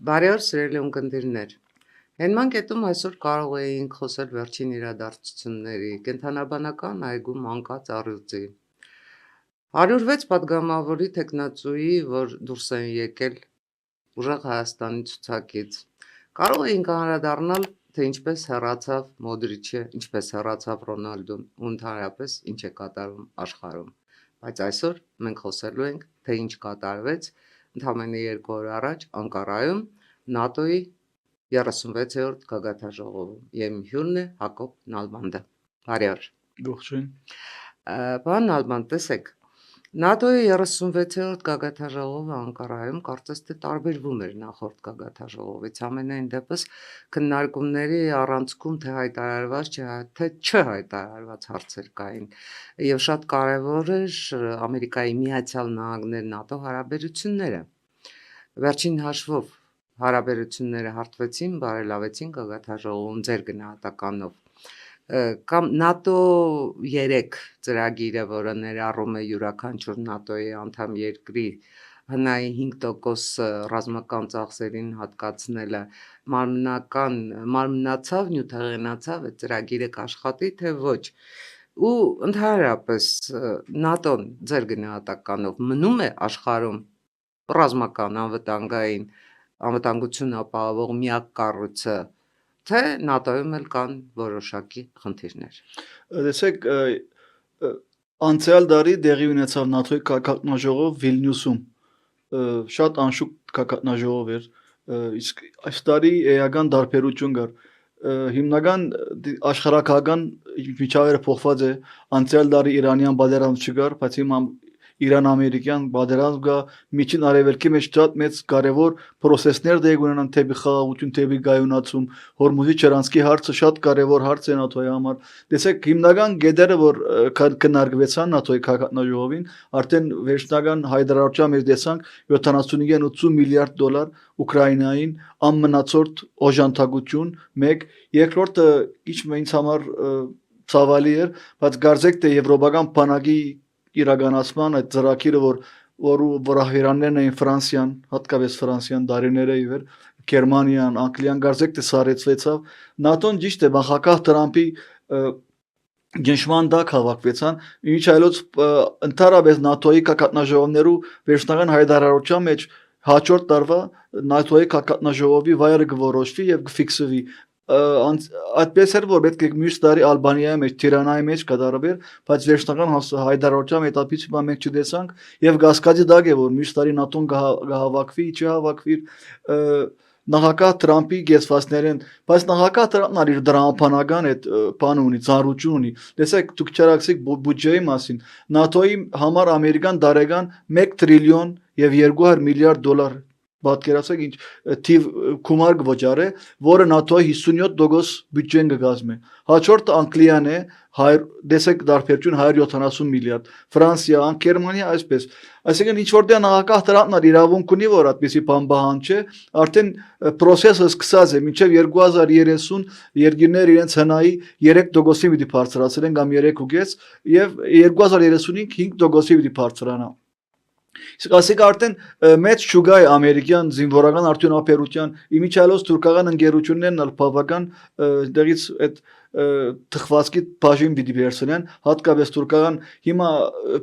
Բարի օր, սիրելի ունկնդիրներ։ Հենման կետում այսօր կարող էինք խոսել վերջին իրադարձությունների, կենդանաբանական այգու մանկած առյուծի, 106 պատգամավորի թեկնածուի, որ դուրս են եկել ուժեղ Հայաստանի ցուցակից։ Կարող էինք անդրադառնալ, թե ինչպես հեռացավ Մոդրիչը, ինչպես հեռացավ Ռոնալդոն ու ընդհանրապես ինչ է կատարվում աշխարհում։ Բայց այսօր մենք խոսելու ենք, թե ինչ կատարվեց ընդամենը 2 օր առաջ Անկարայում ՆԱՏՕ-ի 36-րդ գագաթնաժողովում եւ իմ հյուրն է Հակոբ Նալբանդը։ Բարի օր։ Ողջույն։ Պարոն Նալբանդ, տեսեք, ՆԱՏՕ-ի 36-րդ գագաթնաժողովը Անկարայում կարծես թե տարբերվում էր նախորդ գագաթնաժողովից, ամենայն դեպս քննարկումների առանցքում թե հայտարարված թե չհայտարարված հարցեր կային եւ շատ կարեւոր էր Ամերիկայի Միացյալ Նահանգներ ՆԱՏՕ հարաբերությունները։ Վերջին հաշվով հարաբերությունները հարթվեցին, բարելավեցին գագաթնաժողովում ձեր գնահատականով։ Կամ ՆԱՏՕ 3 ծրագիրը, որը ներառում է յուրաքանչյուր ՆԱՏՕ-ի անդամ երկրի հնայի 5% ռազմական ծախսերին հատկացնելը մարմնացավ, նյութեղենացավ, այդ ծրագիրը կաշխատի, թե ոչ։ Ու ընդհանրապես ՆԱՏՕ-ն ձեր գնահատականով մնում է աշխարհում ռազմական անվտանգություն ապահովող միակ կառույցը, թե ՆԱՏՕ-ում էլ կան որոշակի խնդիրներ։ Տեսեք, անցյալ տարի տեղի ունեցավ ՆԱՏՕ-ի գագաթնաժողով Վիլնյուսում, շատ անշուք գագաթնաժողով էր, իսկ այս տարի էական տարբերություն կար։ Հիմնական աշխարհակահական միջավայրը փոխված է, անցյալ տարի Իրանյան պատերազմ չկար, բայց հիմա Իրան-ամերիկյան պատերազմ կա, միջին արևելքի մեջ շատ մեծ կարևոր process-ներ դեպի ունենան թեպի խաղաղություն, թեպի գայունացում, Հորմուզի ջրանցքի հարցը շատ կարևոր հարց է ՆԱՏՕ-ի համար։ Տեսեք, հիմնական գեդերը, որ քննարկվեցան ՆԱՏՕ-ի գագաթնաժողովին, արդեն վերջնական հայտարարության մեջ տեսանք 75-80 միլիարդ դոլար Ուկրաինային անմնացորդ օժանդակություն, մեկ, երկրորդը ինչ ինձ համար ցավալի էր, բայց կարծեք թե եվրոպական բանակի իրականացման այդ ծրագիրը, որ հիրաններն էին Ֆրանսիան, հատկապես Ֆրանսիան դարիներ է իվեր, Գերմանիան, Անգլիան կարծեք թե սարեցվեցավ, ՆԱՏՕ-ն ճիշտ է, նախագահ Տրամփի ճնշման տակ հավաքվեցան, ինչ այլոց ընդհանրապես ՆԱՏՕ-ի գագաթնաժողովներու վերջնական հայտարարության մեջ հաջորդ տարվա ՆԱՏՕ-ի գագաթնաժողովի վայրը կորոշվի եւ կֆիքսվի։ Այդպես էր, որ պետք է մյուս տարի Ալբանիայի մեջ, Թիրանայի մեջ կատարվեր, բայց վերջնական հայտարարության հետապիցը մենք չտեսանք եւ գասկածի տակ է, որ մյուս տարի ՆԱՏՕ-ն կհավաքվի, չհավաքվի նախագահ Տրամփի գեցվածներեն, բայց նախագահ Տրամփն իր դրամապանական այդ բան ունի, ծառայություն ունի։ Տեսեք, դուք չարացիք բյուջեի մասին, ՆԱՏՕ-ի համար ամերիկան տարեկան 1 տրիլիոն եւ 200 միլիարդ դոլար պատկերացրեք ինչ թիվ գումար կվճարե, որը ՆԱՏՕ-ի 57% բյուջեն կգազմի։ Հաջորդը Անգլիան է, տեսեք դարբերություն 170 միլիարդ, Ֆրանսիա, Գերմանիա այսպես։ Այսինքն ինչ որտեղ նախագահ Տրամփն իրավունք ունի, որ այդպեսի բան պահանջի, արդեն process-ը սկսած է, մինչև 2030 երկիրները իրենց հնայի 3%-ի պիտի բարձրացնեն կամ 3.5 եւ 2035 5%-ի պիտի բարձրանա։ Իսկ ասիկ արդեն մեծ շուգա է ամերիկյան զինվորական արդյունաբերության, իմիջիալոց թուրքական ընկերություններն ալ բավական դերից այդ թխվածքի բաժին պիտի վերցնեն, հատկապես թուրքական հիմա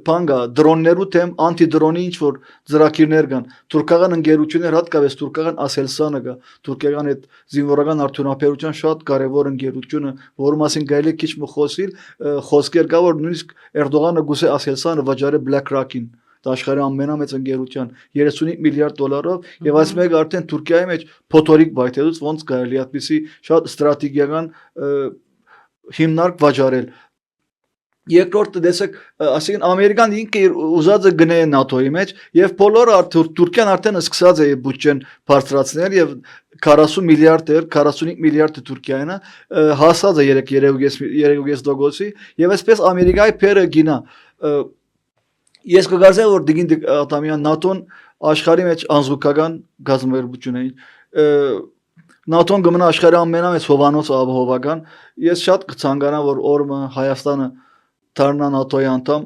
բան կա դրոններու թեմ անտիդրոնի ինչ որ ծրագիրներ կան, թուրքական ընկերություններ, հատկապես թուրքական Ասելսանը կա, թուրքական այդ զինվորական արդյունաբերության շատ կարևոր ընկերությունը, որի մասին գալի քիչ խոսիլ, խոսքեր կա, որ նույնիսկ Էրդողանը գուցե Ասելսանը վճարի BlackRock-ին աշխարհի ամենամեծ ընկերության 35 միլիարդ դոլարով եւ այս մեկը արդեն Թուրքիայի մեջ փոթորիկ բայթելուց ոնց կարելի այդպիսի շատ ստրատեգիական հիմնարկ վճարել։ Երկրորդը տեսեք, ասիկան Ամերիկան ինքը ուզած է գնե ՆԱՏՕ-ի մեջ եւ բոլորը Թուրքիան արդեն սկսած է բյուջեն բարձրացնել եւ 40 միլիարդ էր, 45 միլիարդը Թուրքիայինը հասած է 3.5%-ի եւ այսպես Ամերիկայի փերը գինա։ Ես կգարձեմ, որ դիգին ատամյան ՆԱՏՕ-ն աշխարհի մեջ անզուգական գազམ-վերբուջուն է։ ՆԱՏՕ-ն գմնա աշխարհի ամենամեծ հովանոց ապահովական։ Ես շատ կցանկանամ, որ օրը Հայաստանը դառնա ՆԱՏՕ-ի անդամ,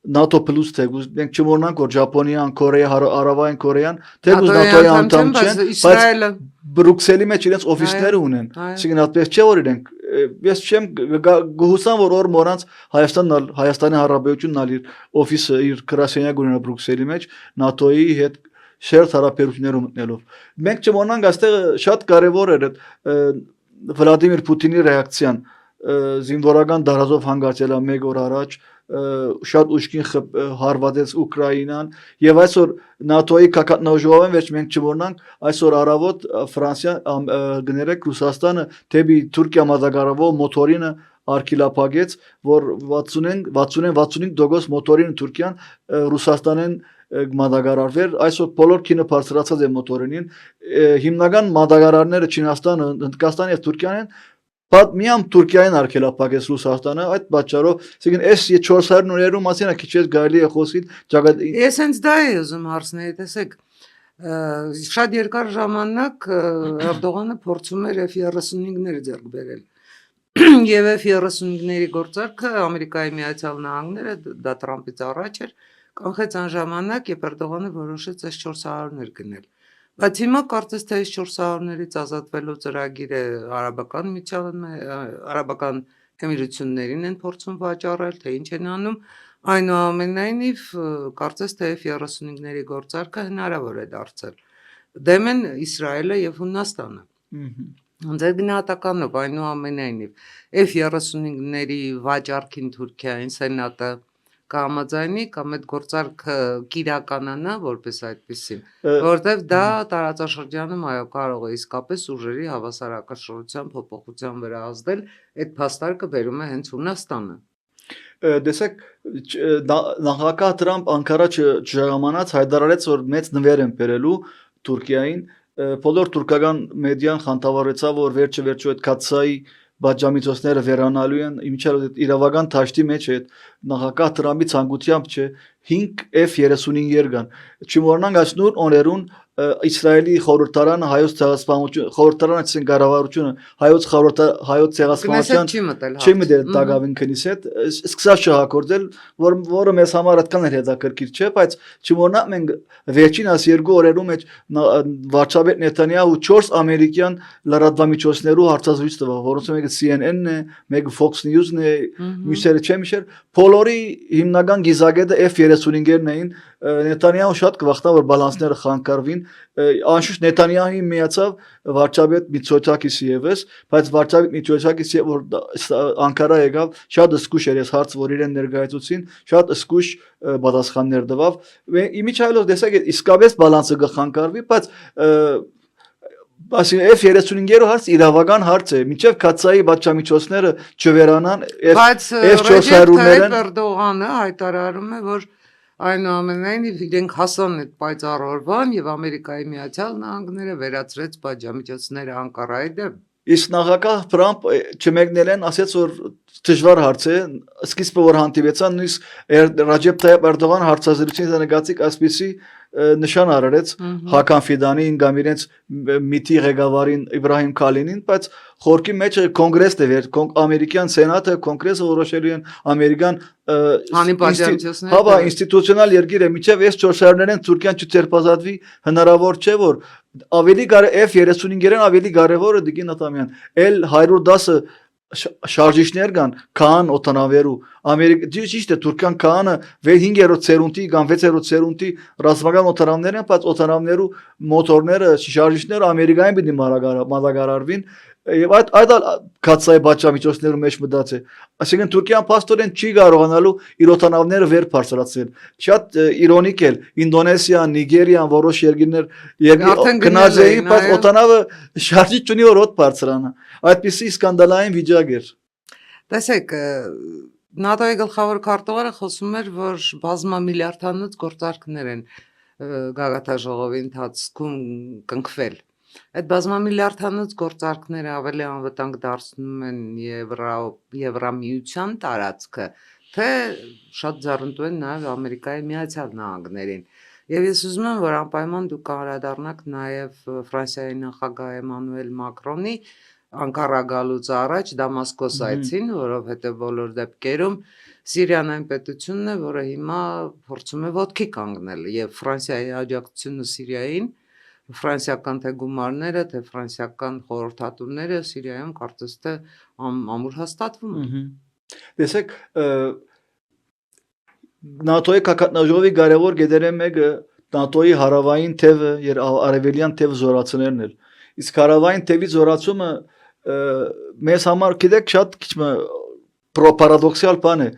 NATO plus թեկուզ մենք չմոռանանք որ Ճապոնիան, Կորեա, Հարավային Կորեան թեկուզ NATO-ի NATO-ի անդամ անդամ չեն, չեն, բայց բայց Իսրայելը Բրուքսելի մեջ իրենց օֆիսները ունեն։ այո։ Այսինքն այդպես չէ որ իրենք ես չեմ գուհուսան որ օր մորանց Հայաստանի Հանրապետությունն ալ իր օֆիսը իր գրասենյակ ունենա Բրուքսելի մեջ NATO-ի հետ շերտ հարաբերություններ մտնելով։ Մենք չմոռանանք այստեղ շատ կարևոր էր Վլադիմիր Պուտինի ռեակցիան զինվորական դարազով հանգարցել է 1 օր առաջ շատ ուշքին հարվածեց Ուկրաինան եւ այսօր NATO-ի կակատնաժողովին վերջ մենք չմոռնանք այսօր առավոտ Ֆրանսիան գներեք Ռուսաստանը թեպի Թուրքիա մատակարարվող մոտորինը արկիլափակեց որ 65% մոտորին Թուրքիան Ռուսաստանեն մատակարարվեր այսօր բոլոր քինը բարձրացած է մոտորինին հիմնական մատակարարները Չինաստանը, Հնդկաստանը եւ Թուրքիան են միամ Թուրքիային արկելափակեց Ռուսաստանը այդ պատճառով այսինքն այս 400 նորերու մասին է քիչ ես գալի է խոսիլ Ես հենց դա եմ ուզում հարցնել, տեսեք, շատ երկար ժամանակ Էրդողանը փորձում էր F-35-ները ձեռք բերել։ Եվ F-35-ների գործարքը Ամերիկայի Միացյալ Նահանգները դա Թրամփից առաջ էր, կանխեց այն ժամանակ, երբ Էրդողանը որոշեց այս 400-ներ գնել։ Բայց հիմա կարծես թե այս 400-ներից ազատվելու ծրագիրը արաբական էմիրություններին են փորձում վաճառել, թե ինչ են անում, այնուամենայնիվ կարծես թե F-35-ների գործարքը հնարավոր է դարձել։ Դեմ են Իսրայելը եւ Հունաստանը։ Ձեր գնահատականով այնուամենայնիվ F-35-ների վաճառքին Թուրքիային Սենատը կհամաձայնի կամ այդ գործարքը կիրականանա որպես այդպեսին, որտեվ դա տարածաշրջանում այո կարող է իսկապես ուժերի հավասարակշռության փոփոխության վրա ազդել, այդ փաստարկը բերում է հենց Հունաստանը։ Տեսեք նախագահ Տրամփ Անկարա չժամանաց հայտարարեց որ մեծ նվեր են բերելու Թուրքիային բոլոր թուրքական մեդիան խանդավառեցավ որ վերջը այդ կացայի բաժամիջոցները վերանալու են իմիջիալ իրավական թաշտի մեջ է նախագահ Տրամփի ցանկությամբ չէ 5 F-35 կան չմոռնանք այս նոր օրերուն Իսրայելի խորհրդարանը հայոց ցեղասպանություն խորհրդարանը այսինքն կառավարությունը հայոց ցեղասպանության չի մտել դակավին քնիսետ սկսած շահագործել որը մեզ համար այդքան էլ հետաքրքիր չէ բայց չմոռնանք մենք վերջին այս 2 օրերու մեջ վարչապետ Նեթանյահու 4 ամերիկյան լրատվամիջոցներու հարցազրույց տվավ որոնց մեկը CNN-ն է մեկը Fox News-ն է մյուսերը չէ միշեր բոլորի հիմնական գիզագետը F-35-երն էին Նեթանյահու շատ կվախտա որ բալանսները խանգարվին անշուշտ Նեթանյահի միացավ վարչապետ Միցոթակիսի եւս բայց վարչապետ Միցոթակիսի որ Անկարա եկավ շատ զսկուշ էր այս հարցը որ իրեն ներկայացուցին շատ զսկուշ պատասխաններ տվավ իմիջիալով տեսեք իսկապես բալանսը կխանգարվի բայց Այսինքն F-35-ը հարց իրավական հարց է մինչև կացայի բաժամիջոցները չվերանան F-400-ները Էրդողանը հայտարարում է որ այնուամենայնիվ իրենք հասան այդ պայծառ օրվան եւ Ամերիկայի Միացյալ Նահանգները վերացրեց բաժամիջոցները Անկարայի դեմ Իսկ նախագահ Տրամփ չմեկնել են ասեց որ դժվար հարց է սկիզբը որ հանդիպեցան նույնիսկ Ռաջեփ Թայիփ Էրդողան հարցազրույցին նկատիկ ասպիսի նշան արարեց Հական Ֆիդանին կամ իրենց միտի ղեկավարին Իբրահիմ Քալինին բայց խորքի մեջ կոնգրեսն է վեր ամերիկյան սենատը կոնգրեսը որոշելու են ամերիկան ինստիտուցիոնալ երկիր է միջև այս 400-ներեն Թուրքիան չթերբազատվի հնարավոր չէ որ ավելի F-35-երեն ավելի կարևորը դիգին Աթամյան էլ 110-ը շարժիչներ կան քան օտանավերու Ամերիկա ճիշտ է Թուրքիան քանը 5-րդ սերունդի կամ 6-րդ սերունդի ռազմական օտանավներ են բայց օտանավներու մոտորները շարժիչները Ամերիկային պիտի մատակարարվին եւ այդ կացայի բաժամիջոցներու մեջ մտած է այսինքն Թուրքիան փաստորեն չի կարողանալու իր օտանավները վեր բարձրացնել շատ իրոնիկ է Ինդոնեզիան Նիգերիան որոշ երկրներ գնաց էին բայց օտանավը շարժիչ չունի որ օդ բարձրանա այդպիսի սկանդալային վիճակ էր տեսեք ՆԱՏՕ-ի գլխավոր քարտուղարը խոսում էր որ բազմամիլիարդանոց գործարքներ են գագաթնաժողովի ընթացքում կնքվել Այդ բազմամիլիարդանոց գործարքները ավելի անվտանգ դարձնում են Եվրամիության տարածքը, թե շատ ձեռնտու են նաև Ամերիկայի Միացյալ Նահանգներին։ Եվ ես ուզում եմ, որ անպայման դուք անդրադառնաք նաև Ֆրանսիայի նախագահ Էմանուել Մակրոնի Անկարա գալուց առաջ Դամասկոս այցին, որովհետև բոլոր դեպքերում Սիրիան այն պետությունն է, որը հիմա փորձում է ոտքի կանգնել եւ Ֆրանսիայի աջակցությունը Սիրիային, ֆրանսիական թե գումարները, թե ֆրանսիական խորհրդատուները Սիրիայում կարծես թե ամուր հաստատվում են։ Տեսեք, ՆԱՏՕ-ի կակատնաժողովի կարևոր գետերը մեկը ՆԱՏՕ-ի հարավային թևը եւ արևելյան թևը զորացնելն է։ Իսկ հարավային թևի զորացումը մեզ համար գիտեք շատ քիչ պարադոքսալ բան է։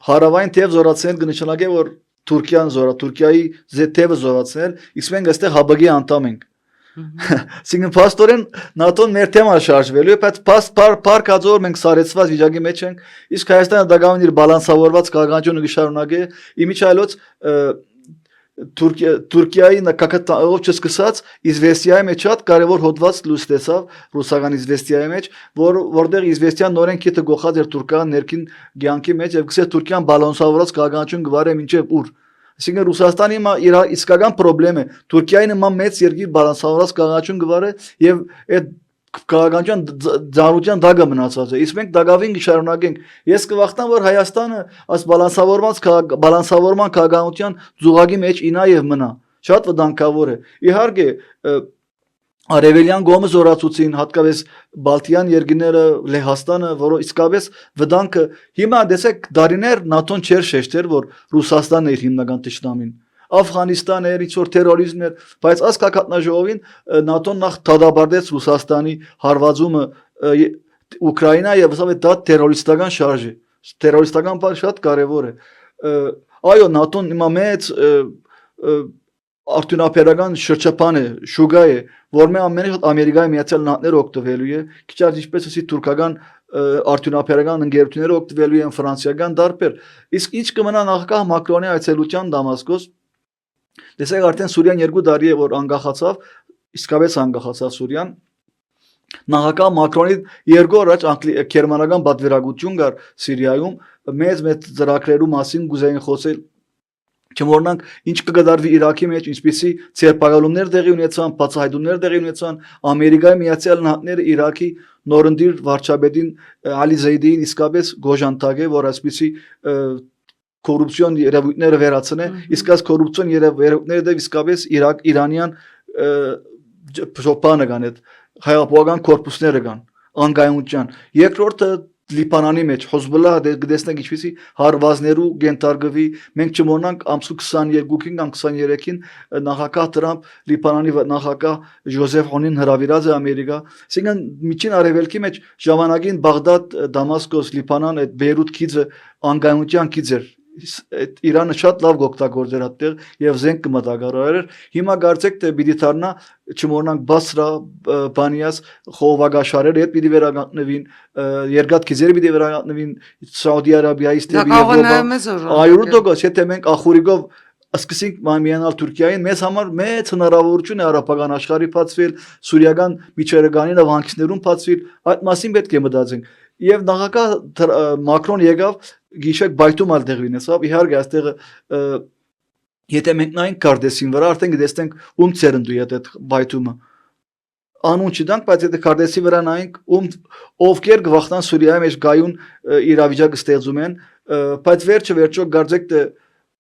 Հարավային թև զորացնել կնշանակի որ Թուրքիայի թևը զորացնել, իսկ մենք այստեղ ՀԲԳ-ի անդամ ենք։ Այսինքն փաստորեն ՆԱՏՕ-ն մեր թեման շարժվելու է, բայց փառք Աստծո մենք սարեցված վիճակի մեջ ենք, իսկ Հայաստանը դակավին իր բալանսավորված քաղաքականությունը կշարունակի, իմիջիայլոց Թուրքիայի նկատով չսկսած Իզվեստիայի մեջ շատ կարևոր հոդված լույս տեսավ ռուսական Իզվեստիայի մեջ, որտեղ Իզվեստիան նորեն քիթը գողած էր թուրքական ներքին ցանկի մեջ եւ գսե Թուրքիան բալանսավորված քաղաքականություն գվարե մինչեւ ուր։ Այսինքն Ռուսաստանի իր իսկական խնդրեմ է Թուրքիայի նման մեծ երկիր բալանսավորված քաղաքականություն գվարե եւ այդ քաղաքականության ձանության դագը մնացած է։ Իսկ մենք դագավին կշարունակենք։ Ես կվախտամ որ Հայաստանը այս բալանսավորման քաղաքականության զուգակի մեջ ինա եւ մնա։ Շատ վտանգավոր է։ Իհարկե Արևելյան գոմը զորացուցին, հատկապես Բալտյան երկրները, Լեհաստանը, որը իսկապես վտանգը հիմա տեսեք դարիներ ՆԱՏՕ-ն չէր շեշտեր, որ Ռուսաստանն է իր հիմնական ճշտամին։ Աֆղանիստանը էր, ինչ որ թերորիզմն էր, բայց այս կակատնաժողովին ՆԱՏՕ-ն նախ դադարեցրեց Ռուսաստանի հարվածումը Ուկրաինա եւ ասավ դա տերորիստական շարժ է։ Տերորիստական բան շատ կարեւոր է։ Այո, ՆԱՏՕ-ն հիմա մեծ արդյունաբերական շրջապան է, շուգա է, որ մենք ամենից Ամերիկայի Միացյալ Նահանգները օգտվելու է, քիչ արժի ինչպես ասի թուրքական արդյունաբերական ընկերությունները օգտվելու են ֆրանսիական դարբեր։ Իսկ ինչ կմնա նախագահ Մակրոնի այցելության Դամասկոս։ Տեսեք արդեն Սուրիան 2 տարի է որ անկախացավ, իսկապես անկախացավ Սուրիան։ Նախագահ Մակրոնի 2 օր առաջ գերմանական պատվիրակություն կար Սիրիայում, մեծ ծրագրերու մասին գուզեին խոսել Չմոռնանք ինչ կգդարվի Իրաքի մեջ, ինչպիսի ցերպակալումներ տեղի ունեցան, բացահայտումներ տեղի ունեցան, Ամերիկայի Միացյալ Նահանգները Իրաքի նորընտիր վարչապետին Ալի Զեյդին իսկապես գոժանտակ է, որ այսպիսի կոռուպցիոն երևույթները վերացնե, իսկ այս կոռուպցիոն երևույթները դեպ իսկապես իրանյան ժողովանը կան, այդ հայապողական կորպուսները կան, անկայունության։ Երկրորդը Լիբանանի մեջ Հոզբոլլահը դեսնենք ինչպիսի հարվածներու գենտարգվի մենք չմոռնանք ամսու 22-ին կամ 23-ին նախագահ Տրամփ Լիբանանի նախագահ Ջոզեֆ Օնին հրավիրած է Ամերիկա այսինքն միջին արևելքի մեջ ժամանակին Բաղդադ Դամասկոս Լիբանան այդ Բեյրութ քիծը անկայունության քիծ էր Իրանը շատ լավ գոկտագործեր այդտեղ եւ զենք կմտագարարեր հիմա կարծեք թե պիտի դառնա չմոռնանք Բասրա Բանիաս խողովակաշարերը այդ պիտի վերականգնվին երկաթ քիզերը պիտի վերականգնվին Սաուդի Արաբիայից դեպի Եվրոպա 100% եթե մենք ախուրիկով սկսենք միանալ Թուրքիային մեզ համար մեծ հնարավորություն է արաբական աշխարհի բացվել սուրիական միջերգանի նավահանգիստներում բացվել այդ մասին պետք է մտածենք եւ նախագահ Մակրոն եկավ գիշեր բայթում ալ տեղի ունեցավ իհարկե այստեղ եթե մենք նայենք Կարդեսին վրա արդեն գտեսնենք ում ծերնդու է այդ բայթումը անուն չտանք բայց եթե Կարդեսի վրա նայենք ովքեր գվախտան Սուրիայի մեջ գայուն իրավիճակը ստեղծում են բայց վերջը կարծեք թե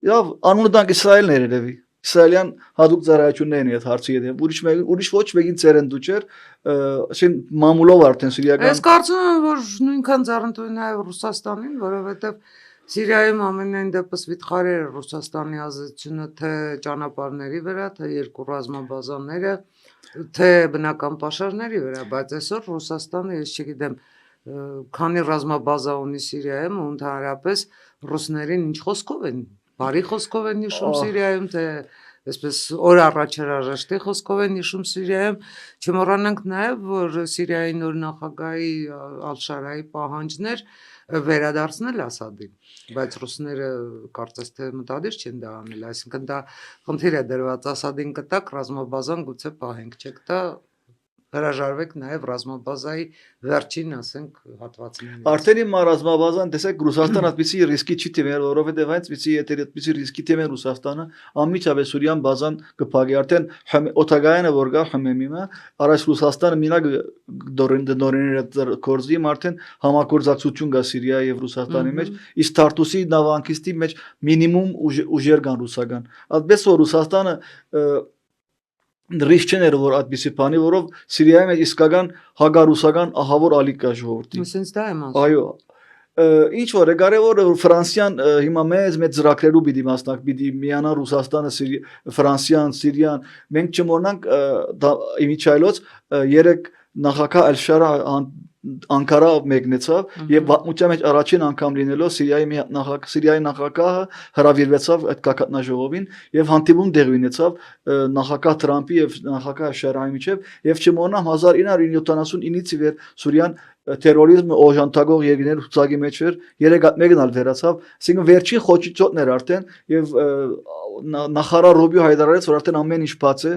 Եվ անունը տանք Իսրայելն էր երևի Իսրայելյան հadoop ծառայություններն է այդ հարցի հետ ուրիշ ոչ մեկին ծերնդու չէր ասեն մամուլով արդեն սիրիական Ես կարծում եմ որ նույնքան ծառայություն է նաև Ռուսաստանին որովհետև Սիրիայում ամենայն դեպս վիթխարեր է Ռուսաստանի ազդեցությունը թե ճանապարհների վրա թե երկու ռազմաբազաները թե բնական պաշարների վրա բայց այսօր Ռուսաստանը ես չգիտեմ քանի ռազմաբազա ունի Սիրիայում ու ընդհանրապես ռուսներին ինչ խոսքով են Բարի խոսքով են նշում Սիրիայում, թե այսպես օր առաջ հրաժեշտի խոսքով են նշում Սիրիայում, չմոռանանք նաև, որ Սիրիայի նոր նախագահի Ալ-Շարայի պահանջներ վերադարձնել Ասադին, բայց ռուսները կարծես թե մտադիր չեն դա անել, այսինքն դա խնդիր է դրված Ասադին կտակ ռազմաբազան գուցե պահենք, չեք տա հրաժարվեք նաև ռազմաբազայի վերջին, ասենք, հատվածներից։ Արդեն իմ ռազմաբազան տեսեք Ռուսաստան այդպիսի ռիսկի չի թեմել, որովհետև այնպիսի եթե այդպիսի ռիսկի թեմել Ռուսաստանը անմիջապես Սուրիան բազան կփակի արդեն օտագայանը որ գա խմեմիմը առաջ Ռուսաստանը մինակ դորիները կորզի արդեն համագործակցություն գա Սիրիայի եւ Ռուսաստանի մեջ իսկ Թարտուսի նավանկիստի մեջ մինիմում ուժեր կան ռուսական այդպես որ Ռուսաստանը Ռիսկ չներ որ այդպիսի բանի որով Սիրիայի մեջ իսկական հագարուսական ահավոր ալիք կա ժողովրդի։ Սենց դա եմ ասում։ Այո։ Ինչ որ է կարևոր Ֆրանսիան հիմա մեծ ծրագրերու պիտի մասնակ պիտի միանա Ռուսաստանը Ֆրանսիան Սիրիան մենք չմոռնանք իմիջայլոց 3 նախագահ Ալ-Շարա Անկարա մեկնեցավ եւ պատմության մեջ առաջին անգամ լինելով Սիրիայի նախագահը հրավիրվեցավ այդ կակատնաժողովին եւ հանդիպում տեղի ունեցավ նախագահ Թրամփի եւ նախագահ Շարայի միջեւ եւ չմոռնամ 1979-ից ի վեր Սուրիան terrorizmը օժանդակող երկրներ ցուցակի մեջ էր 3-1-ն ալ վերացավ այսինքն վերջին խոչիչոտն էր արդեն եւ նախարար Ռոբիո Հայդարարեց որ արդեն ամեն ինչ բաց է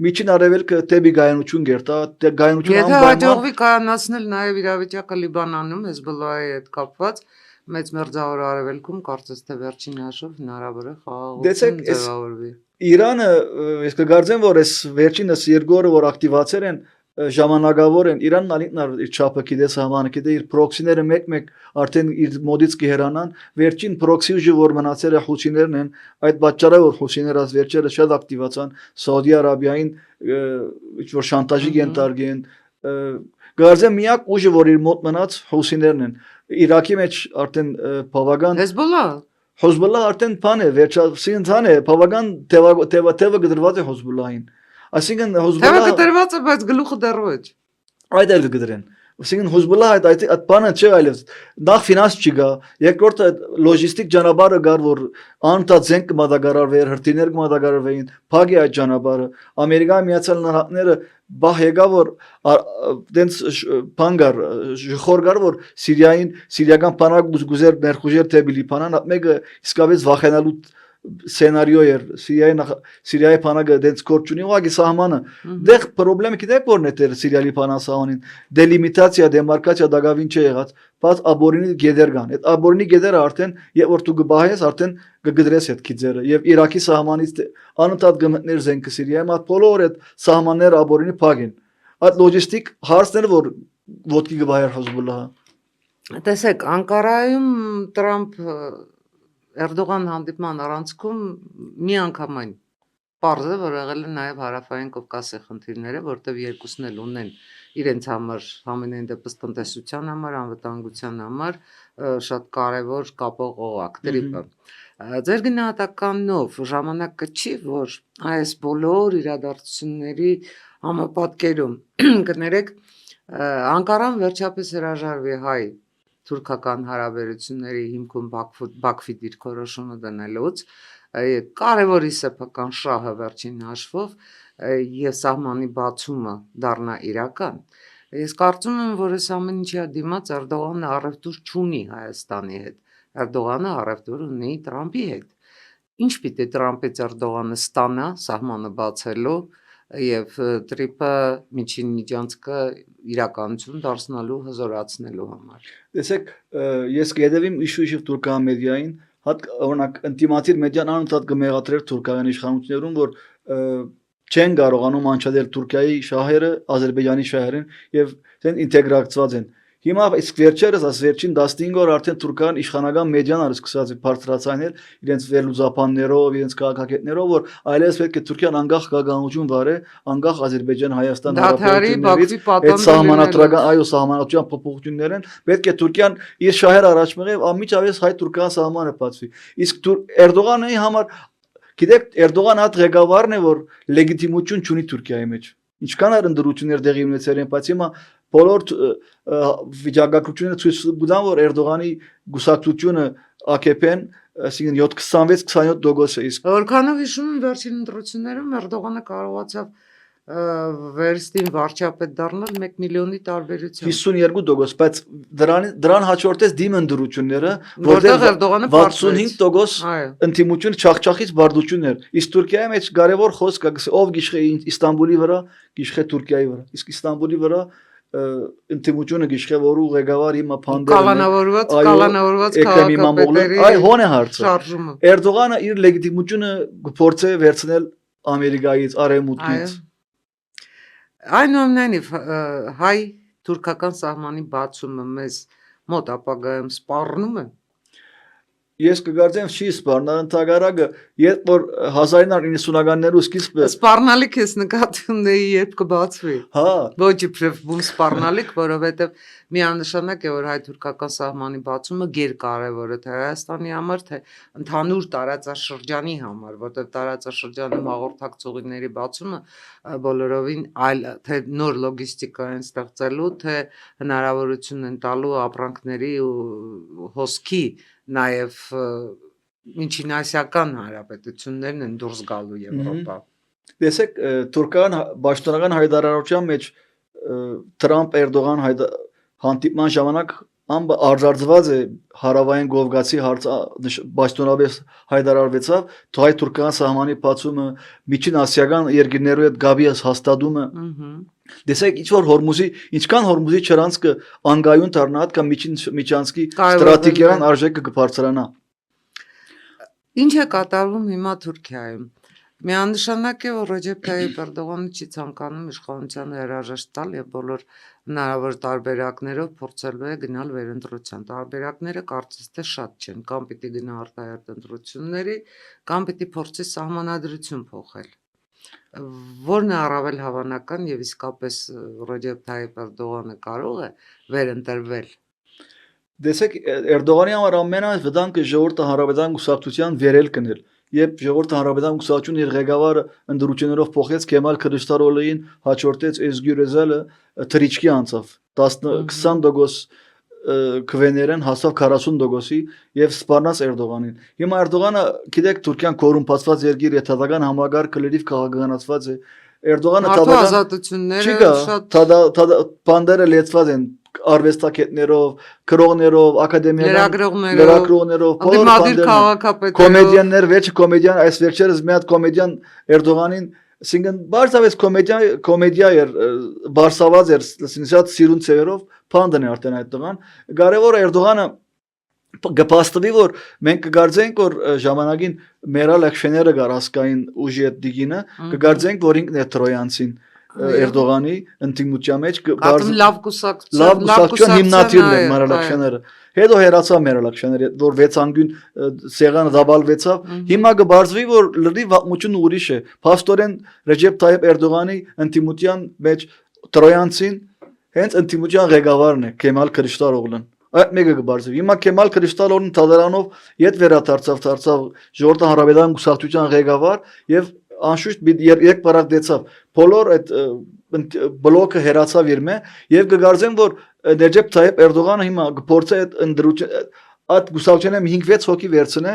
Միջին արևելքը դեպի գայունություն գերտա գայունությունը Եթե հաջողվի կայանացնել նաև իրավիճակը Լիբանանում Հեզբոլլահի հետ կապված մեծ մերձավոր արևելքում կարծես թե վերջին հաշվով հնարավոր է խաղաղություն ձևավորվի Իրանը ես կգարձեմ որ այս վերջինս երկու օրը որ ակտիվացել են ժամանակավոր են Իրանն ալինքն իր չափը գիտես համանը գիտե իր պրոքսիները մեկ-մեկ արդեն իր մոդից կհերանան վերջին պրոքսի ուժը որ մնացել է խուսիներն են այդ պատճառով որ խուսիները աս վերջերը շատ ակտիվացան Սաուդի Արաբիային ինչ որ շանտաժի ենթարկեն գարձեմ միակ ուժը որ իր մոտ մնաց խուսիներն են Իրաքի մեջ արդեն բավական Հեզբոլլահ արդեն բան է վերջացին ցան է բավական թեվը գդրված է Հեզբոլլահին Այսինքն Հեզբոլլահը դրված է, բայց գլուխը դեռ ոչ։ Այդ էլ կգդրեն։ Այսինքն Հեզբոլլահը այդ բանը չէ այլև նախ ֆինանս չկա, երկրորդը լոջիստիկ ճանապարհը կար որ անընդհատ զենք կմատակարարվեր, հրթիռներ կմատակարարվեին, փակի այդ ճանապարհը։ Ամերիկայի Միացյալ Նահանգները բահ եկա որ դենց բանգար ժխոր գար որ Սիրիական բանակ գուզեր ներխուժեր դեպի Լիբանան, մեկը իսկապես վախենալու սցենարիո էր Սիրիայի բանակը դենց կորչունի ուղղակի սահմանը դեղ խնդրեմը գիտեք որն է դեր Սիրիայի բանասահմանին դելիմիտացիա դեմարկացիա դակավին չի եղած բայց աբորինի գեդեր կան այդ աբորինի գեդերը արդեն երբ որ դու գբահես արդեն կգդրես այդ քիձերը եւ Իրաքի սահմանից անընդհատ գմտներ զենքը Սիրիայի մոտ բոլոր այդ սահմանները աբորինի փակեն այդ լոջիստիկ հարցները որ ոտքի գբահեր Հեզբոլլահը Տեսեք Անկարայում Տրամփ Էրդողան հանդիպման առանցքում միանգամայն պարզ է որ եղել է նաև հարավային Կովկասի խնդիրները, որտեղ երկուսն էլ ունեն իրենց համար համենայն դեպս տնտեսության համար, անվտանգության համար շատ կարևոր կապող օղակ տրիպը։ Ձեր գնահատականով ժամանակը չի, որ այս բոլոր իրադարձությունների համապատկերում կներեք Անկարան վերջապես հրաժարվի հայ թուրքական հարաբերությունների հիմքում Բաքվի դիրքորոշումը դնելուց կարևորի սեփական շահը վերջին հաշվով եւ սահմանի բացումը դառնա իրական ես կարծում եմ որ այս ամեն ինչի դիմաց Էրդողանը առևտուր չունի Հայաստանի հետ Էրդողանը առևտուր ունի Տրամփի հետ ինչ պիտի Տրամփից Էրդողանը ստանա սահմանը բացելու եւ տրիպը միջին միջանցքը իրականություն դարձնելու հզորացնելու համար Տեսեք ես կհետևեմ իշու թուրքական մեդիային հատ օրինակ ինտիմատիվ մեդիան անընդհատ կմեղադրեր թուրքական իշխանություններուն որ չեն կարողանում անջատել Թուրքիայի շահերը Ադրբեջանի շահերին եւ դեն ինտեգրացված են Հիմա իսկ վերջերս աս վերջին 15 օր արդեն թուրքական իշխանական մեդիան ար սկսած է բարձրացնել իրենց վերլուծապաններով, իրենց քաղաքագետներով, որ այլևս պետք է Թուրքիան անկախ գաղափարություն վարե, անկախ Ադրբեջան-Հայաստան հարաբերություններից, այդ սահմանադրական այո սահմանադրության փոփոխություններ են, պետք է Թուրքիան իր շահերը առաջ մղի եւ անմիջապես հայ-թուրքական սահմանը բացվի։ Իսկ Էրդողանի համար գիտեք Էրդողանը այդ ղեկավարն է, որ լեգիտիմություն չունի Թուրքիայի մեջ։ Ինչքան այլ ընդրություններ տեղի ունեցել են, բայց հիմա բոլոր վիճակագրությունները ցույց տան, որ Էրդողանի գուսակցությունը AKP-ն, այսինքն 26-27% է իսկ Որքանով հիշում եմ վերջին ընտրություններում Էրդողանը կարողացավ վերստին վարչապետ դառնալ 1 միլիոնի տարբերություն։ 52%, բայց դրան հաջորդեց դիմընդրությունները, Որտեղ Էրդողանը 65% Այո։ ընդդիմություն չախչախից բարդություն էր։ Իսկ Թուրքիայի մեջ կարևոր խոսք կա, ով գիշխե Իստանբուլի վրա, գիշխե Թուրքիայի վրա։ Իսկ Իստանբուլի վրա ընդդիմությունը գիշխե որու ղեկավար հիմա փանդերն է։ Կալանավորված քաղաքապետերի այ հոն է հարցը։ շարժումը։ Էրդողանը իր լեգիտիմությունը գործե վերցնել Ամերիկայից, Արևմուտքից։ Այնուամենայնիվ հայ-թուրքական սահմանի բացումը մեզ մոտ ապագայում սպառնում է։ Ես կգարձեմ չի սպառնա ընդհանրակը, երբ որ 1990-ականներու սկիզբը Սպառնալիք ես նկատի ունեի, երբ կբացվի։ հա Ոչ իբրև բուն սպառնալիք, որովհետև միանշանակ է, որ հայ-թուրքական սահմանի բացումը գերկարևոր է թե Հայաստանի համար, թե ընդհանուր տարածաշրջանի համար, որտեղ տարածաշրջանում հաղորդակցողիների բացումը բոլորովին այլ թե նոր լոգիստիկային ստեղծելու, թե հնարավորություն են տալու ապրանքների ու հոսքի նաև միջին ասիական հանրապետություններն են դուրս գալու Եվրոպա։ տեսեք թուրքական պաշտոնական հայտարարության մեջ Թրամփ-Էրդողան հանդիպման ժամանակ ամբը արձարծված է հարավային Կովկասի հարցը պաշտոնապես հայտարարվեցավ, թե հայ-թուրքական սահմանի բացումը միջին ասիական երկրներու հետ գաբի հաստատումը տեսեք ինչքան Հորմուզի չրանցքը անգայուն դառնա, կամ միջանցքի ստրատեգիական արժեքը կբարձրանա։ Ինչ է կատարվում հիմա Թուրքիայում։ Միանշանակ է, որ Ռեջեփ Թայիփ Էրդողանը չի ցանկանում իշխանության հրաժեշտ տալ եւ բոլոր հնարավոր տարբերակներով փորձելու է գնալ վերընտրության։ Տարբերակները կարծես թե շատ չեն, կամ պիտի գնա արտահերտ ընտրությունների, կամ պիտի փորձի սահմանադրություն փոխել։ Որն է առավել հավանական եւ իսկապես Ռեջեփ Թայիփ Էրդողանը կարող է վերընտրվել։ Տեսեք Էրդողանի համար ամենավտանգը ժողովրդի հանրապետական կուսակցության վերել կնել։ Երբ ժողովրդի հանրապետական կուսակցությունը իր ղեկավարը ընդրություններով փոխեց Քեմալ Քılıçdaroğlu'ին, հաջորդեց Էզգյուր Էզելը թրիչքի անցավ 20% քվեներեն հասավ 40%-ի եւ սպառնաց Էրդողանին։ Հիմա Էրդողանը, գիտեք, Թուրքիան կոռումպացված երկիր է, թադական համագարկ լրիվ քաղաքականացված է։ Էրդողանը ազատությունները շատ բանդերը լեցված են արվեստագետներով, գրողներով, լրագրողներով, կոմեդիաններ, վերջը կոմեդիան, այս վերջերս մի հատ կոմեդիան Էրդողանին, ասինքն բարձավեց կոմեդիա էր, բարսաված էր, շատ սիրուն ցերով, փանդն է արդեն այդ տղան։ Կարևորը Էրդողանը գպաստվի, որ մենք կգարձենք, որ ժամանակին Մերալ Աքշեները գար հասկային ուժի այդ դիգինը, կգարձենք, որ ինքն է Տրոյանցին Էրդողանի ընդդիմության մեջ լավ կուսակցության հիմնադիրն է Մերալ Աքշեները։ Հետո հերացավ Մերալ Աքշեները, որ 6 անգյուն սեղանը դաբալվեցավ։ Հիմա կբարձվի, որ լրիվ պատմությունը ուրիշ է։ Փաստորեն Ռեջեփ Թայիփ Էրդողանի ընդդիմության մեջ Տրոյանցին հենց ընդդիմության ղեկավարն է Քեմալ Քılıçdaroğlu'ն։ Այդ մեկը կբարձվի։ Հիմա Քեմալ Քılıçdaroğlu'ն Թադարանով ետ վերադարձավ ժողովրդի հանրապետական կուսակցության ղեկավար եւ անշուշտ երեք բարակ դեցավ բոլոր այդ բլոկը հերացավ իրմե եւ կգարձեմ, որ Ռեջեփ Թայիփ Էրդողանը հիմա գործե այդ ընդրություն այդ գուսակցությունը 5-6 հոգի վերցնե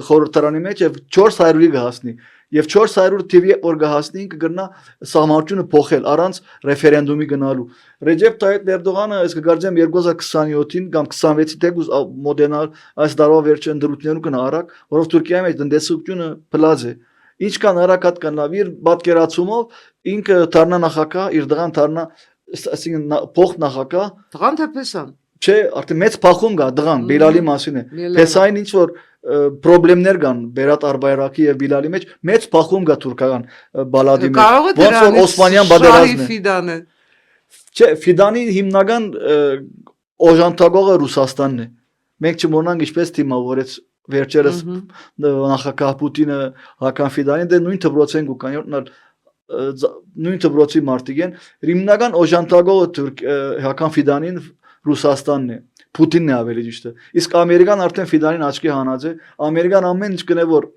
խորհրդարանի մեջ եւ 400-ի կհասնի եւ 400 թիվի որ կհասնի կգնա սահմանությունը փոխել առանց ռեֆերենդումի գնալու։ Ռեջեփ Թայիփ Էրդողանը այս կգարձեմ 2027-ին կամ 26-ի դեպքում մոդենալ այս տարվա վերջի ընդրություններում կնարակ, որով Թուրքիայի մեջ տնտեսությունը փլած է։ Ինչքան արագ կանավ իր պատկերացումով ինքը դառնա նախագահ, իր դղան դառնա ասինքն փոխ նախագահ։ Դղան թե Փեսան։ Չէ, արդեն մեծ փախում կա դղան, Բելալի մասին է։ Փեսային ինչ որ պրոբլեմներ կան Բերատ Արբայրակի եւ Բիլալի մեջ, մեծ փախում կա թուրքական բալադի մեջ։ Ոնց որ Օսմանյան բادرազն է։ Չէ, Ֆիդանի հիմնական օժանդակողը Ռուսաստանն է։ Մենք չմոռանանք ինչպես թիմավորեց վերջերս նախագահ Պուտինը Հական Ֆիդանին դե նույն դպրոցեն կան նույն դպրոցի մարտիկ են հիմնական օժանդակողը Հական Ֆիդանին Ռուսաստանն է Պուտինն է ավելի ճիշտ իսկ Ամերիկան արդեն Ֆիդանին աչքի հանած է Ամերիկան ամեն ինչ կնե որ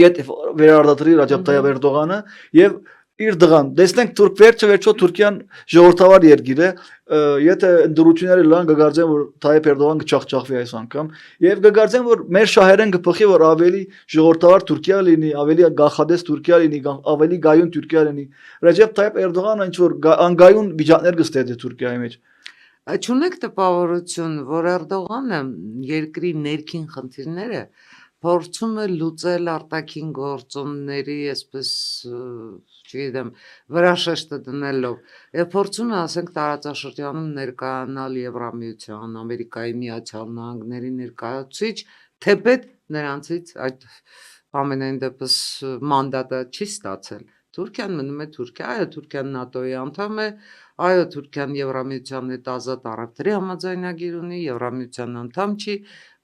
իդ վերարտադրի Ռաջեփ Թայիփ Էրդողանը եւ իր դղան տեսնենք վերջը Թուրքիան ժողովրդավար երկիր է եթե ընդրությունները լան կգարձեն որ Թայիփ Էրդողան կչախչախվի այս անգամ եւ կգարձեն որ մեր շահերեն կփխի որ ավելի ժողովրդավար Թուրքիա լինի ավելի գախադես Թուրքիա լինի ավելի գայուն Թուրքիա լինի Ռեջեփ Թայիփ Էրդողանը ինչ որ անգայուն վիճակներ կստեղծի Թուրքիայի մեջ Չունեք տպավորություն, որ Էրդողանը երկրի ներքին խնդիրները փորձում է լուծել արտաքին գործոնների, այսպես, չգիտեմ, վրաշեշտը դնելով, եւ փորձում է, ասենք, տարածաշրջանում ներկայանալ Եվրամիության, Ամերիկայի Միացյալ Նահանգների ներկայացուցիչ, թեպետ նրանցից այդ ամենայն դեպս մանդատը չի ստացել։ Թուրքիան մնում է Թուրքիա, այո, Թուրքիան ՆԱՏՕ-ի անդամ է, այո, Թուրքիան Եվրամիության հետ ազատ առևտրի համաձայնագիր ունի, Եվրամիության անդամ չի,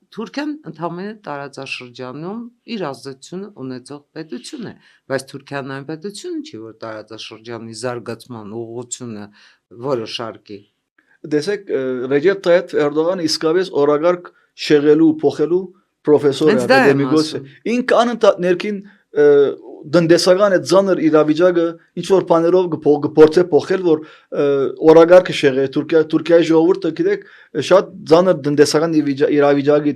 Թուրքիան ընդհանրապես տարածաշրջանում իր ազդեցությունը ունեցող պետություն է, բայց Թուրքիան այն պետությունը չի, որ տարածաշրջանի զարգացման ուղղությունը որոշարկի։ Տեսեք, Ռեջեփ Թայիփ Էրդողանը իսկապես օրագարկ շեղելու, փոխելու պրոֆեսոր է, ակադեմիկոս է։ Ինքը անընդհատ ներքին դնդեսական այդ ծանր իրավիճակը ինչ որ բաներով կփորձե փոխել որ օրագարկը շեղե Թուրքիայի ժողովուրդը գիտեք շատ ծանր դնդեսական իրավիճակի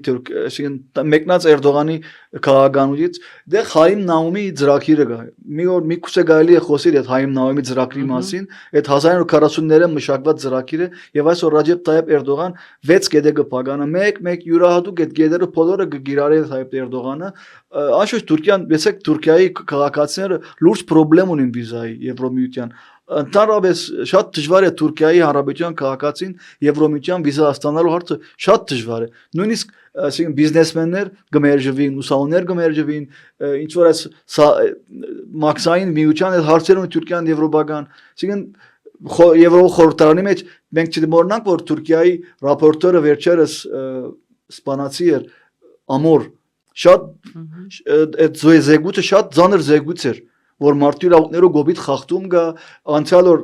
մեկնած Էրդողանի քաղաքականությունից դե Խայիմ Նաումի ծրագիրը կա մի քուշե գալի է խոսել այդ Խայիմ Նաումի ծրագրի մասին այդ 1940-ներում մշակված ծրագիրը եւ այսօր Ռաջեփ Թայիփ Էրդողան 6 գեդե կփականը մեկ յուրահատուկ այդ գեդերը բոլորը կգիրարի Թայիփ Էրդողանը Անշուշտ Թուրքիան տեսեք Թուրքիայի քաղաքացիները լուրջ խնդրեմ ունեն վիզայի Եվրոմիության Ընդհանրապես շատ դժվար է Թուրքիայի Հանրապետության քաղաքացին Եվրոմիության վիզա ստանալու հարցը շատ դժվար է նույնիսկ ասենք բիզնեսմեններ կմերժվին ուսանողներ կմերժվին ինչ որ այս մաքսային միության այդ հարցերում Թուրքիան եվրոպական ասենք Եվրոխորհրդարանի մեջ մենք չդիմորնանք որ Թուրքիայի ռապորտորը վերջերս իսպանացի էր ամոր շատ այդ զեկույցը շատ ծանր զեկույց էր որ մարդու իրավունքներով գոբիտ խախտում կա անցյալ օր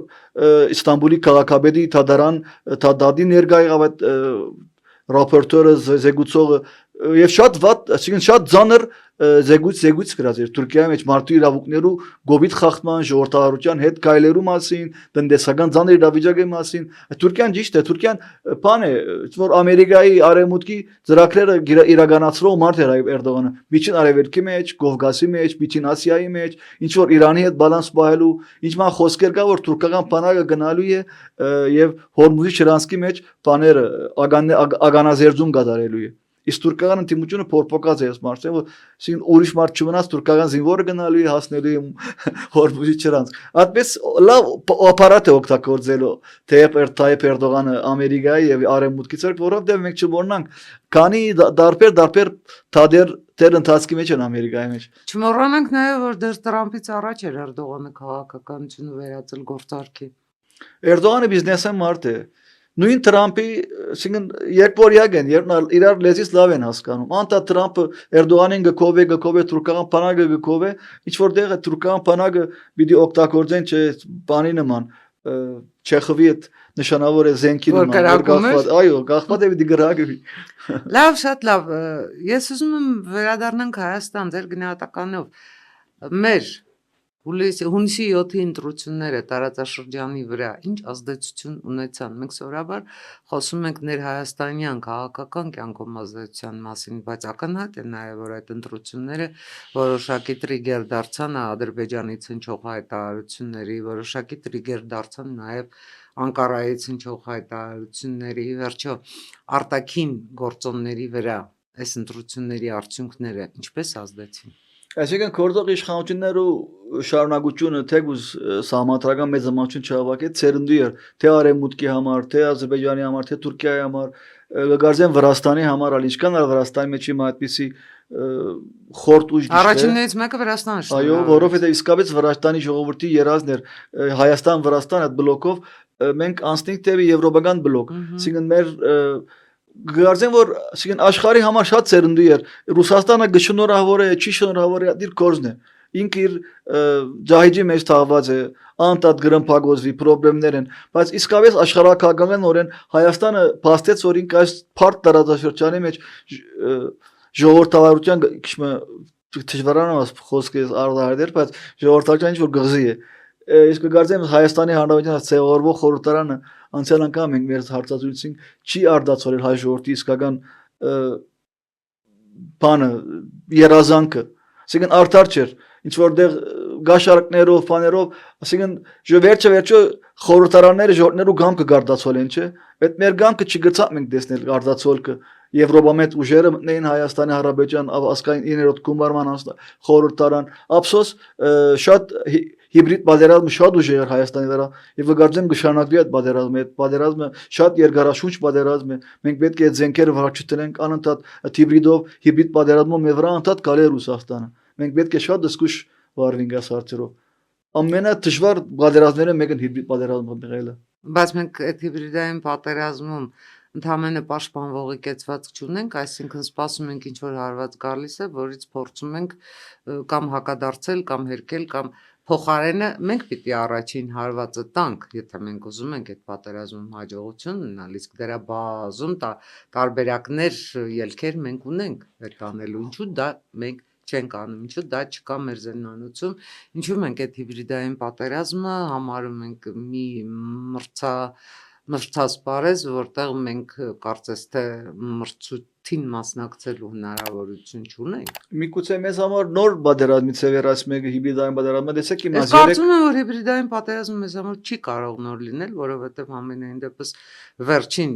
Իստանբուլի քաղաքապետի Թադադի ներկա եղավ այդ ռապորտորը զեկուցողը եւ շատ վատ այսինքն շատ ծանր զեկույց գրած էր Թուրքիայի մեջ մարդու իրավունքներու գոբիտ խախտման ժողովրդավարության հետ գայլերու մասին տնտեսական ծանր իրավիճակի մասին Թուրքիան ճիշտ է Թուրքիան բան է որ Ամերիկայի արևմուտքի ծրագրերը իրականացրող մարդ էր Էրդողանը միջին արևելքի մեջ Կովկասի մեջ միջին Ասիայի մեջ ինչ որ Իրանի հետ բալանս պահելու ինչ ման խոսքեր կա որ թուրքական բանակը գնալու է եւ Հորմուզի շրանսկի մեջ բաները ագանազերծում կատարելու է Իսկ թուրքական ընդդիմությունը փորփոքած է այս մարդը, որ ասին ուրիշ մարդ չմնաց թուրքական զինվորը գնալու է հասնելու է Հորմուզի չրանց։ Այդպես լավ ապարատ է օգտագործելու Թայիփ Էրդողանը Ամերիկայի եւ Արևմուտքի ցերկ, որովհետեւ մենք չմոռանանք, քանի դարբեր դեր ընթացքի մեջ են Ամերիկայի մեջ։ Չմոռանանք նաեւ որ դեռ Տրամփից առաջ էր Էրդողանը քաղաքականությունը վերածել գործարքի։ Էրդողանը բիզնեսмен մարդ է։ Նույն Տրամփի, ասինքն երկվորյակ են, իրար լեզից լավ են հասկանում։ Անտա Տրամփը Էրդողանին գկովե թուրքական բանակը գկովե, ինչ որտեղ է թուրքական բանակը պիտի օգտագործեն չէ բանի նման, Չեխովի այդ նշանավոր է զենքի նման, այո, գախված է պիտի գրագվի։ Լավ, շատ լավ։ Ես ուզում եմ վերադառնանք Հայաստան ձեր գնահատականով։ Մեր Հունիսի 7-ի ընտրությունները տարածաշրջանի վրա ինչ ազդեցություն ունեցան։ Մենք սովորաբար խոսում ենք ներհայաստանյան քաղաքական կյանքում ազդեցության մասին, բայց ակնհայտ է նաև որ այդ ընտրությունները որոշակի տրիգեր դարձան Ադրբեջանից հնչող հայտարարությունների, որոշակի տրիգեր դարձան նաև Անկարայից հնչող հայտարարությունների, վերջո արտաքին գործոնների վրա այս ընտրությունների արդյունքները ինչպես ազդեցին։ Այսինքն գործող իշխանություններու շարունակությունը թեկուզ սահմանադրական մեծամասնություն չհավաքեց ցերնդի էր թե Արևմուտքի համար, թե Ադրբեջանի համար, թե Թուրքիայի համար, գարձեն Վրաստանի համար, ալիչկան Վրաստանի մեջ իմ այդպիսի խորտ ուժ գիշեր։ Առաջիններից մեկը Վրաստանն է։ Այո, որովհետև իսկապես Վրաստանի ժողովրդի երազն էր Հայաստան-Վրաստան այդ բլոկով մենք անցնենք թեպի եվրոպական բլոկ։ Այսինքն մեր Գարձեն որ ասիկան աշխարհի համար շատ ծերնդի էր Ռուսաստանը գշնորհավոր է չի շնորհավոր է դիր կորզն է ինքը իր ջահիջի մեջ թաղված է անտատ գրմփագոզվի խնդիրներ են բայց իսկապես աշխարհակաղականորեն Հայաստանը փաստեց որ ինքը այս փարտ տարածաշրջանի մեջ ժողովրդավարության քիչ դժվարանաս խոսքես արտահայտել բայց ժողովրդական ինչ որ գղզի է Իսկ կգարձեմ Հայաստանի Հանրապետության ցեղավորվող խորհրդարանը անցյալ անգամ մենք մեր հարցազրույցին չի արդացոլել հայ ժողովրդի իսկական բանը երազանքը, ասիկան արդար չէր, ինչ որտեղ գաշարակներով, բաներով, ասիկան վերջը խորհրդարանները ժողովրդներու գամ կգարդացոլեն, չէ, այդ մեր գամքը չգցած մենք տեսնել արդացոլքը Եվրոպամետ ուժերը մտնեին Հայաստանի Հանրապետության ասկային 9-րդ գումարման խորհրդարան, ափսոս շատ հիբրիդ պատերազմը շատ ուժեղ էր Հայաստանի վրա եւ կգարձեմ կշարունակվի այդ պատերազմը շատ երկարաշունչ պատերազմ է, մենք պետք է այդ զենքերը վարչտնենք անընդհատ հիբրիդ պատերազմով մեր վրա անընդհատ գալի Ռուսաստանը, մենք պետք է շատ դսկուշ վարվենք այս հարցերով, ամենադժվար պատերազմները մեկն հիբրիդ պատերազմը եղել է։ Բայց մենք այդ հիբրիդային պատերազմում ընդհանրապես պաշտպանվողի կեցվածք չունենք, այսինքն սպասում ենք ինչ որ հարված գալիս է, որից փորձում ենք կամ հակադարձել, կամ հերկել, կամ փոխարենը մենք պիտի առաջին հարվածը տանք, եթե մենք ուզում ենք այդ պատերազմում հաջողություն ունենալ, իսկ դրա բազում տարբերակներ, ելքեր մենք ունենք այդ անելու, ինչու դա մենք չենք անում, ինչու դա չկա մեր զեննանոցում, ինչու մենք այդ հիբրիդային պատերազմը համարում ենք մի մրցասպարեզ, որտեղ մենք կարծես թե մրցույթին մասնակցելու հնարավորություն չունենք։ Միգուցե մեզ համար նոր պատերազմից է վերած մեկը հիբրիդային պատերազմը, տեսեք իմ Ես կարծում եմ, որ հիբրիդային պատերազմը մեզ համար չի կարող նոր լինել, որովհետև ամենայն դեպս վերջին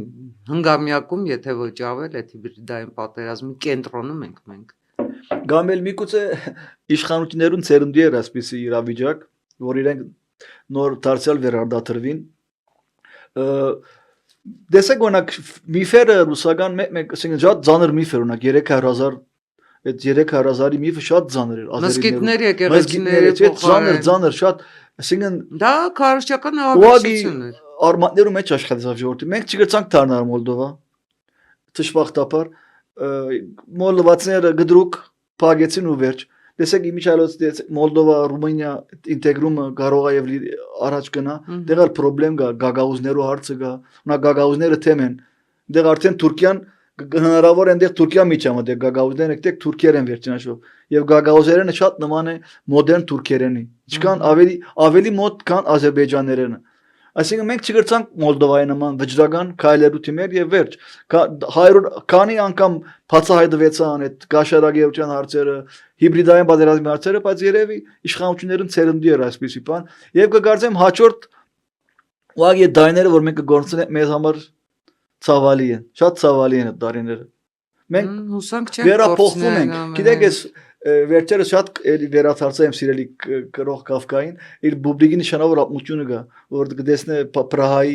հնգամյակում, եթե ոչ ավել, այդ հիբրիդային պատերազմի կենտրոնում ենք մենք։ Գամել միգուցե իշխանություններուն ցերնդի էր այսպիսի իրավիճակ, որ իրենք նոր դարձյալ վերարտադրվին։ Դեսեք օրինակ միֆերը ռուսական մեկ ասենք շատ ծանր միֆեր օրինակ 300,000 այդ 300,000-ի միֆը շատ ծանր էր մզկիթներ եկեղեցիների ծանր շատ ասենք դա քարոզչական ահաբեկչություն էր արմատներու մեջ աշխատեցավ ժողովրդի մենք չգրցանք դառնալ Մոլդովա դժբախտաբար մոլդովացիները գդրուկ փագեցին ու վերջ տեսեք իմիջիալոց Մոլդովա Ռումինիա ինտեգրումը կարող է եւ առաջ գնա դեղալ խնդրեմ կա գագաուզներու հարցը կա նա գագաուզները թեմ են դեղ արդեն Թուրքիան հնարավոր է այնտեղ Թուրքիա միջամը դե գագաուզները այդտեղ թուրքեր են վերջնաշով եւ գագաուզերենը շատ նման է մոդեռն թուրքերենի ինչքան ավելի մոտ քան ադրբեջաներենը այսինքն մենք չգրցանք Մոլդովայի նման վճռական քայլերու թիմեր եւ վերջ 100 քանի անգամ բացահայտվեցան այդ գաշարագերության հարցերը հիբրիդային պատերազմի հարցերը բայց երևի իշխանություններուն ցերնդի էր այսպիսի բան եւ կգարձեմ հաջորդ ուղղակի դայները որ մենք կգործենք մեզ համար ցավալի են շատ ցավալի են այդ դարիները մենք հուսանք չենք վերափոխվում ենք գիտեք ես վերջերս շատ վերաթարցա եմ սիրելի գրող Կավկային իր բուբլիգի նշանավոր ապմությունը գա որ կտեսնե Պրահայի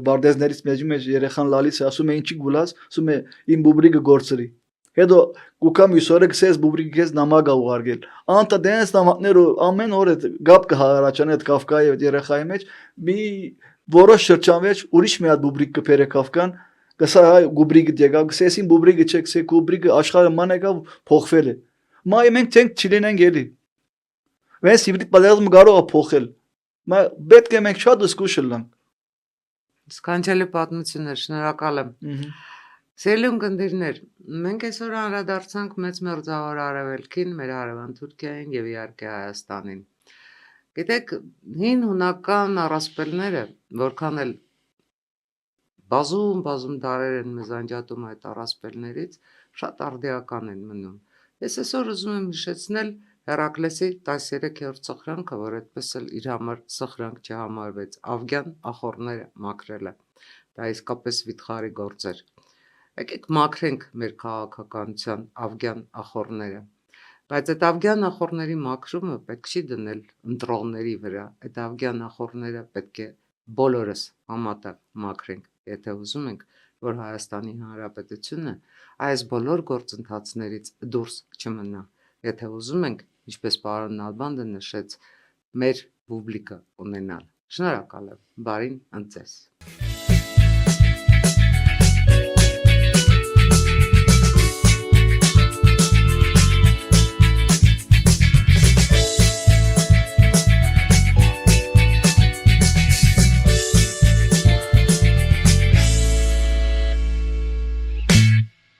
բարդեզներից մեջ երեխան լալիս է ասում է ինչի գուլաս ասում է իմ բուբլիգը գործրի հետո կուկամ յուսորը գսես բուբլիգի քեզ նամակ ուղարկել անտա դենս նամակները ամեն օր գապ կհարաճան այդ Կավկայի այդ երեխայի մեջ մի որոշ շրջան մեջ ուրիշ մի հատ բուբլիգ կփերը Կավկան գսա հայ բուբլիգը եկավ գսեսին բուբլիգը չեք սե բուբլիգը աշխարհը ման եկավ փոխվել է մայ մենք չենք չլինենք էլի վես հիբրիդ պատերազմը կարող է փոխել մա պետք է մենք շատ զգուշ լինենք Սքանչելի պատմություններ շնորհակալ եմ Սիրելի ունկնդիրներ մենք այսօր անդրադարձանք մեծ մերձավոր արևելքին մեր հարևան Թուրքիային եւ իհարկե Հայաստանին գիտեք հին հունական առասպելները որքան էլ բազում դարեր են մեզ անջատում այդ առասպելներից շատ արդիական են մնում Ես այսօր ուզում եմ հիշեցնել Հերակլեսի 13-րդ սխրանքը, որ այդպես էլ իր համար սխրանք չհամարվեց, Ավգյան ախորները մաքրելը, դա իսկապես վիթխարի գործ էր։ Եկեք մաքրենք մեր քաղաքականության Ավգյան ախորները, բայց այդ Ավգյան ախորների մաքրումը պետք չի դնել ընտրողների վրա, այդ Ավգյան ախորները պետք է բոլորս համատեղ մաքրենք, եթե ուզում ենք, որ Հայաստանի Հանրապետությունը այս բոլոր գործընթացներից դուրս չմնա, եթե ուզում ենք, ինչպես պարոն Նալբանդը նշեց, մեր բուբլիկը ունենալ։ Շնորհակալ եմ, բարին ընձեզ։